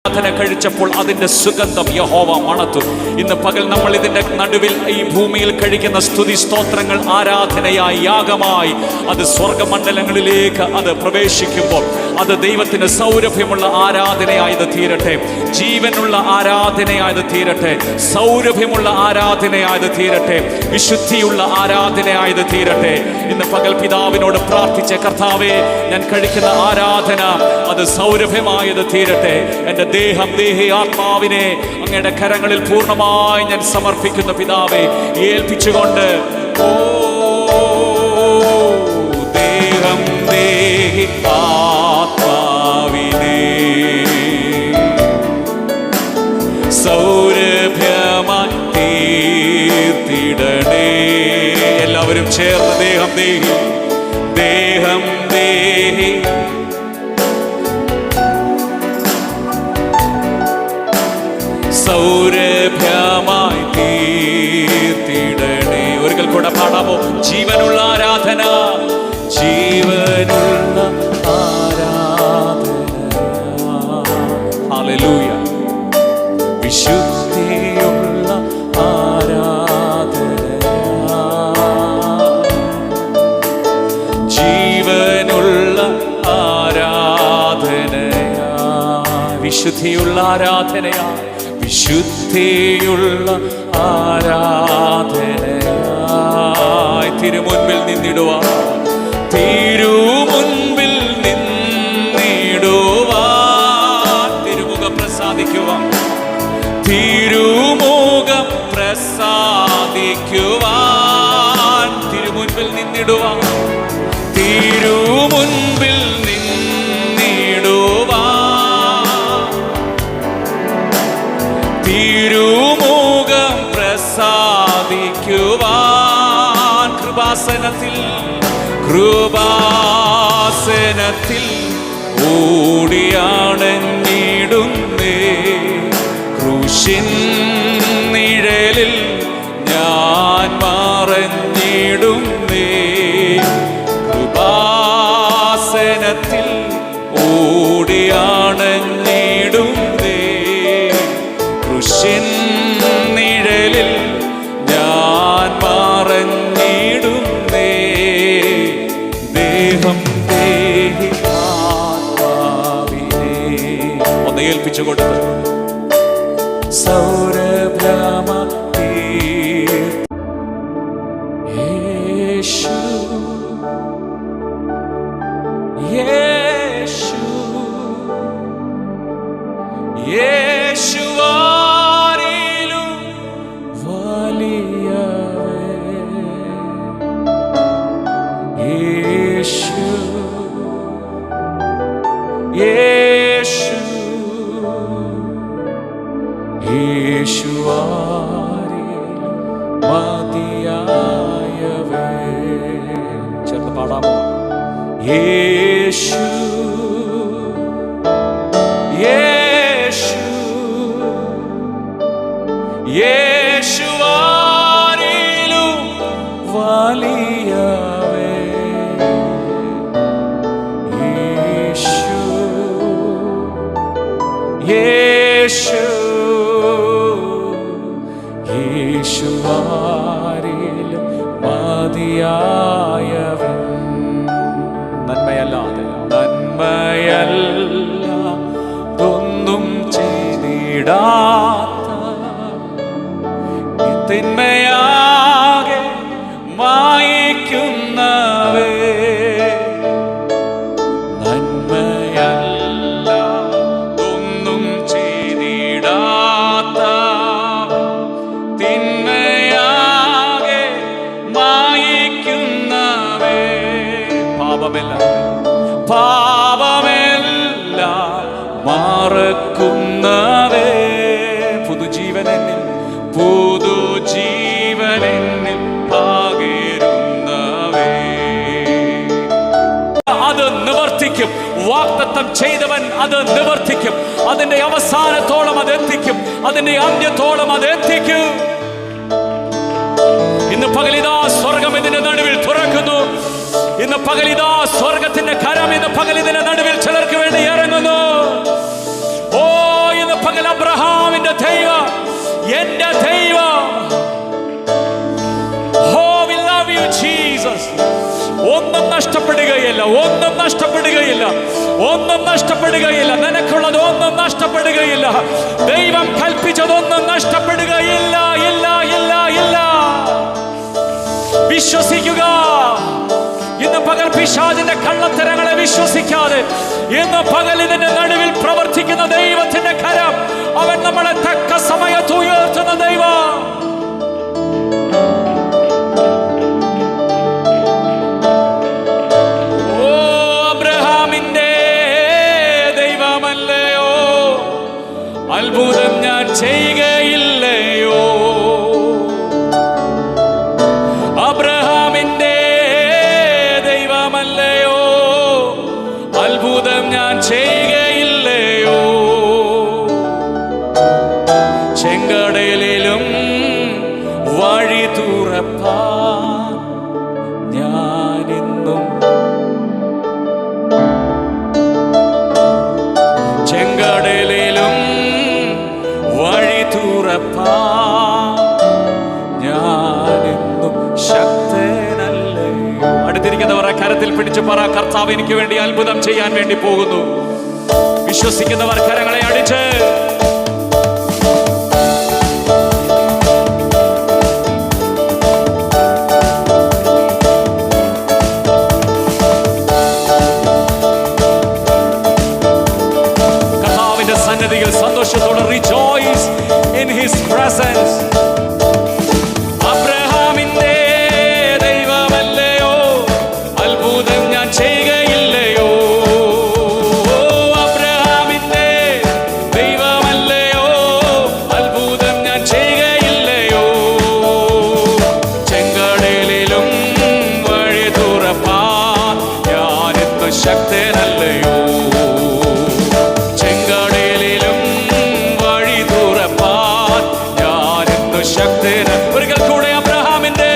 കഴിച്ചപ്പോൾ അതിന്റെ സുഗന്ധം യഹോവ മണത്തു. ഇന്ന് പകൽ നമ്മൾ ഇതിന്റെ നടുവിൽ ഈ ഭൂമിയിൽ കഴിക്കുന്ന സ്തുതി സ്തോത്രങ്ങൾ ആരാധനയായി യാഗമായി അത് സ്വർഗമണ്ഡലങ്ങളിലേക്ക് അത് പ്രവേശിക്കുമ്പോൾ അത് ദൈവത്തിന് സൗരഭ്യമുള്ള ആരാധനയായത് തീരട്ടെ, ജീവനുള്ള ആരാധനയായത് തീരട്ടെ, സൗരഭ്യമുള്ള ആരാധനയായത് തീരട്ടെ, വിശുദ്ധിയുള്ള ആരാധനയായത് തീരട്ടെ. ഇന്ന് പകൽ പിതാവിനോട് പ്രാർത്ഥിച്ച കർത്താവേ, ഞാൻ കഴിക്കുന്ന ആരാധന അത് സൗരഭ്യമായത് തീരട്ടെ. എൻ്റെ ദേഹം, ദേഹി, ആത്മാവിനെ അങ്ങയുടെ കരങ്ങളിൽ പൂർണ്ണമായി ഞാൻ സമർപ്പിക്കുന്ന പിതാവെ ഏൽപ്പിച്ചുകൊണ്ട് ഓ ദേഹം, ദേഹി, ആത്മാവിനെ സൗരഭ്യമായി തീർത്തിടണേ. എല്ലാവരും ചേർന്ന് ദേഹം, ദേഹി, ദേഹം, ദേഹി സൗരഭ്യമായി തീർത്തിടണേ. ഒരിക്കൽ കൂടെ പാടാമോ? ജീവനുള്ള ആരാധന, ജീവനുള്ള ആരാധന, ഹല്ലേലൂയ. വിശുദ്ധിയുള്ള ആരാധന, ജീവനുള്ള ആരാധനയാ, വിശുദ്ധിയുള്ള ആരാധനയാ, വിശുദ്ധിയുള്ള ആരാധനയായി തിരുമുൻപിൽ നിന്നിടുവാൻ, തിരുമുൻപിൽ നിന്നിടുവാൻ, തിരുമുഖം പ്രസാദിക്കുവാൻ, തിരുമുഖം പ്രസാദിക്കുവാൻ, തിരുമുൻപിൽ നിന്നിടുവാൻ, തിരുമുൻപിൽ തിരുമുഖം പ്രസാദിക്കുവാൻ, കൃപാസനത്തിൽ, കൃപാസനത്തിൽ ഓടിയാണെന്നിടുന്നേ, ക്രൂശിൻ നിഴലിൽ ഞാൻ മറഞ്ഞിടുന്നേ, കൃപാസനത്തിൽ ഓടിയാണെന്നിടുന്നേ, ക്രൂശിൻ നിഴലിൽ ഞാൻ മറഞ്ഞിടുന്നേ, ദേഹം, ദേഹി, ആത്മാവിനെ ഒന്ന് ഏൽപ്പിച്ചു കൊടുത്ത് സൗരഭ്യമായി യേശു, യേശു, യേശു യേശു, യേശുവാരിൽ മതിയായവേ. ചേർന്ന് പാടാമോ? യേശു, യേശു, യേശുവാരിലും വലിയവേ, യേശു, യേശുവാരിലും മതിയായവൻ. നന്മയല്ലാതെ, നന്മയല്ലാതൊന്നും ചെയ്തിടാത്ത തിന്മയാകെ മായിക്കുന്നവേ, പാപമെല്ലാം മറക്കുന്നവേ, പുതുജീവനെന്നിൽ, പുതുജീവനെന്നിൽ പകരുന്നവേ, അത് നിവർത്തിക്കും. വാഗ്ദത്തം ചെയ്തവൻ അത് നിവർത്തിക്കും. അതിന്റെ അവസാനത്തോളം അത് എത്തിക്കും, അതിന്റെ അന്ത്യത്തോളം അത് എത്തിക്കും. ഇന്ന് പകലിതാ സ്വർഗം ഇതിന്റെ നടുവിൽ തുറക്കുന്നു. ഇന്ന് പകലിതാ സ്വർഗത്തിന്റെ കരം ഇന്ന് പകലിതിന്റെ നടുവിൽ ചിലർക്ക് വേണ്ടി ഇറങ്ങുന്നു. ഓ ദൈവം, എന്റെ ദൈവം. Oh, we love you, Jesus. ഒന്നും നഷ്ടപ്പെടുകയില്ല, ഒന്നും നഷ്ടപ്പെടുകയില്ല, ഒന്നും നഷ്ടപ്പെടുകയില്ല. നിനക്കുള്ളത് ഒന്നും നഷ്ടപ്പെടുകയില്ല. ദൈവം കൽപ്പിച്ചതൊന്നും നഷ്ടപ്പെടുകയില്ല. ഇല്ല, ഇല്ല, ഇല്ല. വിശ്വസിക്കുക. ഇന്ന് പകൽ പിശാചിന്റെ കള്ളത്തരങ്ങളെ വിശ്വസിക്കാതെ ഇന്ന് പകൽ ഇതിന്റെ നടുവിൽ പ്രവർത്തിക്കുന്ന ദൈവത്തിന്റെ കരം, അവൻ നമ്മളെ തക്ക സമയത്ത് ഉയർത്തുന്ന ദൈവം. അത്ഭുതം ഞാൻ ചെയ്യുകയില്ലയോ? അബ്രഹാമിന്റെ ദൈവമല്ലയോ? അത്ഭുതം ഞാൻ ചെയ്യുകയില്ലയോ? ചെങ്കടലിലും വഴി തുറപ്പാൻ ഞാനെന്നും, ചെങ്കടലിലും വഴി തുറപ്പാൻ ഞാനെന്നും ശക്തനല്ലയോ? അടുത്തിരിക്കുന്നവർ കരത്തിൽ പിടിച്ച് പറ, കർത്താവ് എനിക്ക് വേണ്ടി അത്ഭുതം ചെയ്യാൻ വേണ്ടി പോകുന്നു. വിശ്വസിക്കുന്നവർ കരങ്ങളെ അടിച്ച് കർത്താവിന്റെ സന്നിധിയിൽ സന്തോഷത്തോടെ rejoice in his presence. അബ്രഹാമിന്റെ ദൈവമല്ലയോ? അത്ഭുതം ഞാൻ ചെയ്യുകയില്ലയോ? അബ്രഹാമിന്റെ ദൈവമല്ലയോ? അത്ഭുതം ഞാൻ ചെയ്യുകയില്ലയോ? ചെങ്കടലിലും വഴി തുറപ്പാൻ ഞാനെന്നു ശക്തനല്ലയോ? ഒരിക്കൽ കൂടെ അബ്രഹാമിന്റെ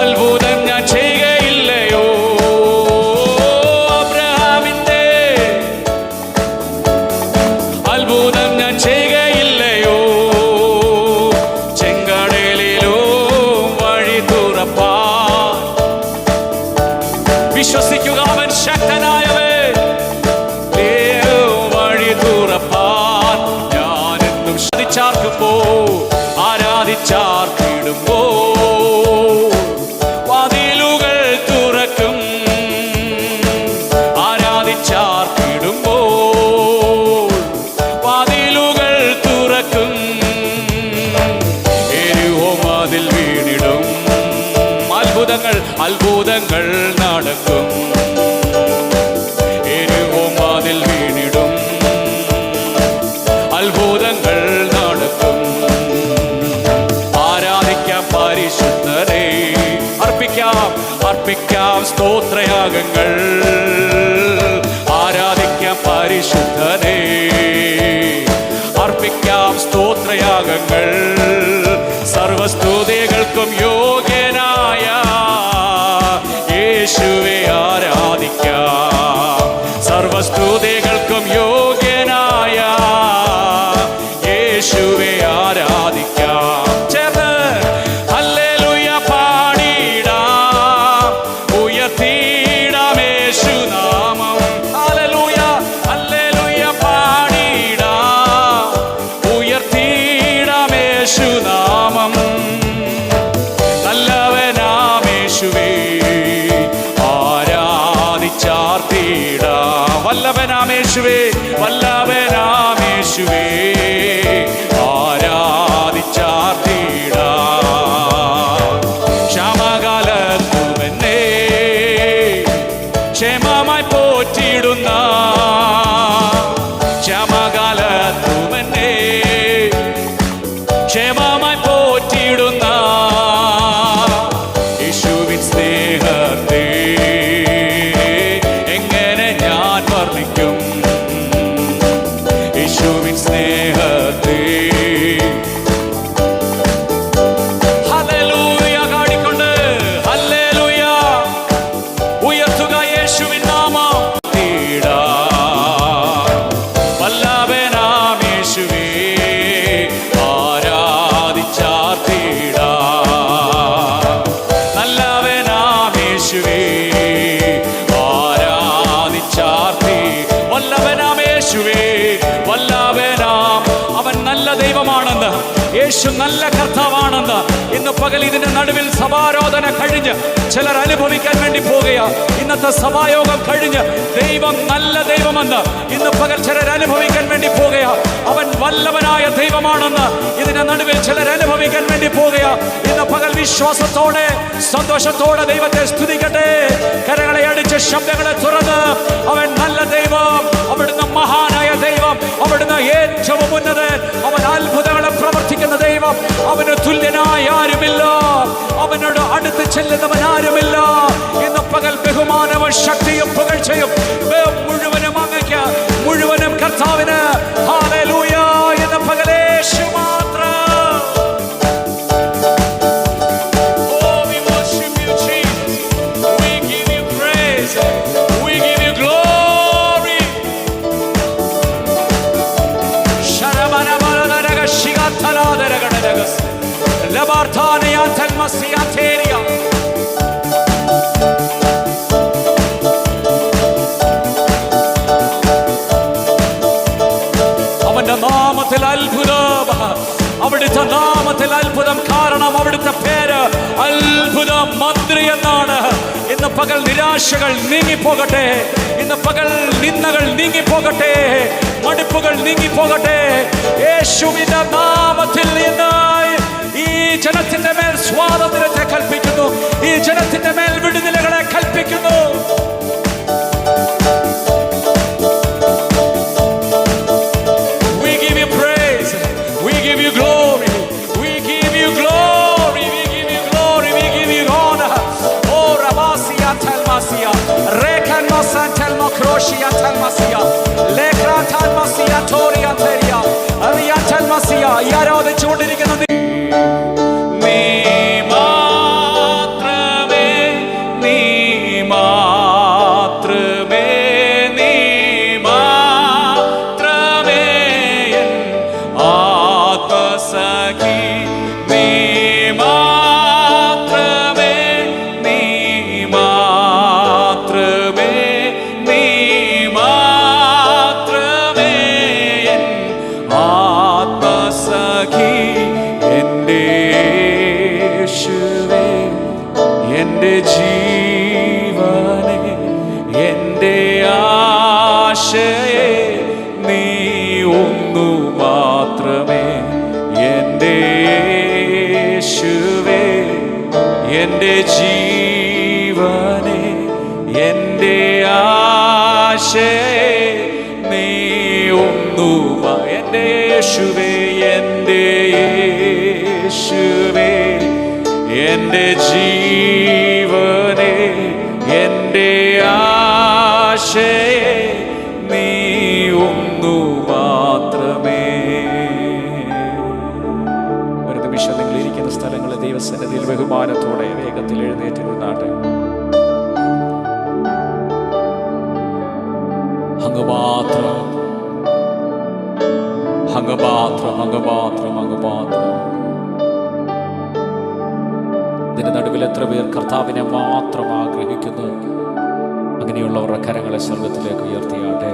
അത്ഭുതം ഞാൻ ചെയ്യുകയില്ലയോ? അബ്രഹാമിന്റെ അത്ഭുതം ഞാൻ ചെയ്യുകയില്ലയോ? ചെങ്കടലിലോ വഴി തുറപ്പാൻ. വിശ്വസിക്കുക, അവൻ ശക്തനായവൻ. ഞാനെന്നും ശ്രദ്ധിച്ചാർക്കുമ്പോ ആരാധിച്ചാർക്കിടുമ്പോ വാതിലുകൾ തുറക്കും. ആരാധിച്ചാർക്കിടുമ്പോ വാതിലുകൾ തുറക്കും. എരിഹോ വാതിൽ വീണിടും. അത്ഭുതങ്ങൾ അത്ഭുതങ്ങൾ നടക്കും. എരിഹോ വാതിൽ വീണിടും. അത്ഭുതങ്ങൾ നടക്കും. ആരാധിക്കാം പരിശുദ്ധരെ, അർപ്പിക്കാം സ്തോത്രയാഗങ്ങൾ. ആരാധിക്കാം പരിശുദ്ധരെ, അർപ്പിക്കാം സ്തോത്രയാഗങ്ങൾ. സർവസ്തുതികൾക്കും യോഗ്യനായ യേശുവെ ആരാധിക്കാം. സർവസ്തുതികൾക്കും യോഗ്യനായ യേശുവെ ആരാധിക്കാം. ചേർന്ന് ഹല്ലേലൂയ പാടിടാം, ഉയർത്തിടാം യേശുനാമം. ഹല്ലേലൂയ ഹല്ലേലൂയ പാടിടാം, ഉയർത്തിടാം യേശുനാമം. നല്ലവനാം യേശുവേ ആരാധിച്ചാർത്തിടാം. വല്ലഭനാം യേശുവേ, വല്ലഭനാം യേശുവേ ആരാധിച്ചാർത്തിടാം. ക്ഷമകാലത്തുമെന്നെ ക്ഷേമമായി പോറ്റിടുന്ന, ക്ഷമകാലത്തുമെന്നെ ക്ഷേമമായി പോറ്റിടുന്ന യേശുവിൻ സ്നേഹത്തെ എങ്ങനെ ഞാൻ വർണ്ണിക്കും? യേശുവിൻ സ്നേഹത്തെ ഹല്ലേലൂയ പാടിക്കൊണ്ട് ഹല്ലേലൂയ ഉയർത്തുക യേശുവിൻ നാമം. യേശു നല്ല കർത്താവാണെന്ന് ഇന്ന് പകൽ ഇതിന്റെ നടുവിൽ സഭാരാധന കഴിഞ്ഞ് ചിലർ അനുഭവിക്കാൻ വേണ്ടി പോകുകയാ. ഇന്നത്തെ സഭായോഗം കഴിഞ്ഞ് ദൈവം നല്ല ദൈവമെന്ന് ഇന്ന് പകൽ ചിലർ അനുഭവിക്കാൻ വേണ്ടി പോകുകയാ. അവൻ വല്ലവനായ ദൈവമാണെന്ന് ഇതിന്റെ നടുവിൽ ചിലർ അനുഭവിക്കാൻ വേണ്ടി പോകുകയാ. ഇന്ന് പകൽ വിശ്വാസത്തോടെ സന്തോഷത്തോടെ ദൈവത്തെ സ്തുതിക്കട്ടെ. കരങ്ങളെ അടിച്ച് ശബ്ദങ്ങളെ തുറന്ന് അവൻ നല്ല ദൈവം, അവിടുന്ന് മഹാനായ ദൈവം, അവിടുന്ന് ഏറ്റവും ഉന്നതൻ, അവൻ അത്ഭുതങ്ങളെ പ്രവർത്തിക്കുന്ന ദൈവം. അവന് തുല്യനായ ആരുമില്ല, അവനോട് അടുത്ത് ചെല്ലുന്നവൻ ആരുമില്ല. ഇന്ന് പകൽ ബഹുമാനവും ശക്തിയും പുകഴ്ചയും മുഴുവനും അങ്ങയ്ക്ക്, മുഴുവനും കർത്താവിന്. ഹല്ലേലൂയ. ഇന്ന് പകൽ യേശു മാത്രം. അവന്റെ നാമത്തിൽ അത്ഭുതം, അവിടുത്തെ നാമത്തിൽ അത്ഭുതം. കാരണം അവിടുത്തെ പേര് അത്ഭുത മന്ത്രി എന്നാണ്. ഇന്ന് പകൽ നിരാശകൾ നീങ്ങിപ്പോകട്ടെ, ഇന്ന് പകൽ നിന്ദകൾ നീങ്ങിപ്പോകട്ടെ, മടുപ്പുകൾ നീങ്ങിപ്പോകട്ടെ. യേശുവിന്റെ നാമത്തിൽ നിന്ന് ഈ ജനത്തിന്റെ മേൽ സ്വാതന്ത്ര്യത്തെ കൽപ്പിക്കുന്നു, ഈ ജനത്തിന്റെ മേൽ വിടുതലുകളെ കൽപ്പിക്കുന്നു. We give you praise, we give you glory, we give you glory, we give you glory, we give you honor. Oh Rabasia Telmasia, Rekan Masantel Makroshia Telmasia, Lekra Telmasia Toria Teria, Aria Telmasia, Yarode Chodikan. എന്റെ ജീവനെ, എന്റെ ആശയെ, നീ ഒന്നു മാത്രമേ. എന്റെ യേശുവേ, എന്റെ ജീവനെ, എന്റെ ആശയെ, നീ ഒന്നു. എന്റെ യേശുവേ, എന്റെ യേശുവേ, എന്റെ ജീവനെ, എന്റെ ആശയെ, നീ ഒന്നു മാത്രമേ. ഒരു നിമിഷം നിങ്ങൾ ഇരിക്കുന്ന സ്ഥലങ്ങളെ ദൈവസന്നിധിയിൽ ബഹുമാനത്തോടെ വേഗത്തിൽ എഴുന്നേറ്റ് നിന്നാട്ടെ. അങ്ങ് മാത്രം, അങ്ങ് മാത്രം, അങ്ങ് മാത്രം, അങ്ങ് മാത്രം. ഇതിന്റെ നടുവിൽ എത്ര പേർ കർത്താവിനെ മാത്രം ആഗ്രഹിക്കുന്നു? അങ്ങനെയുള്ളവരുടെ കരങ്ങളെ സ്വർഗത്തിലേക്ക് ഉയർത്തിയാട്ടെ.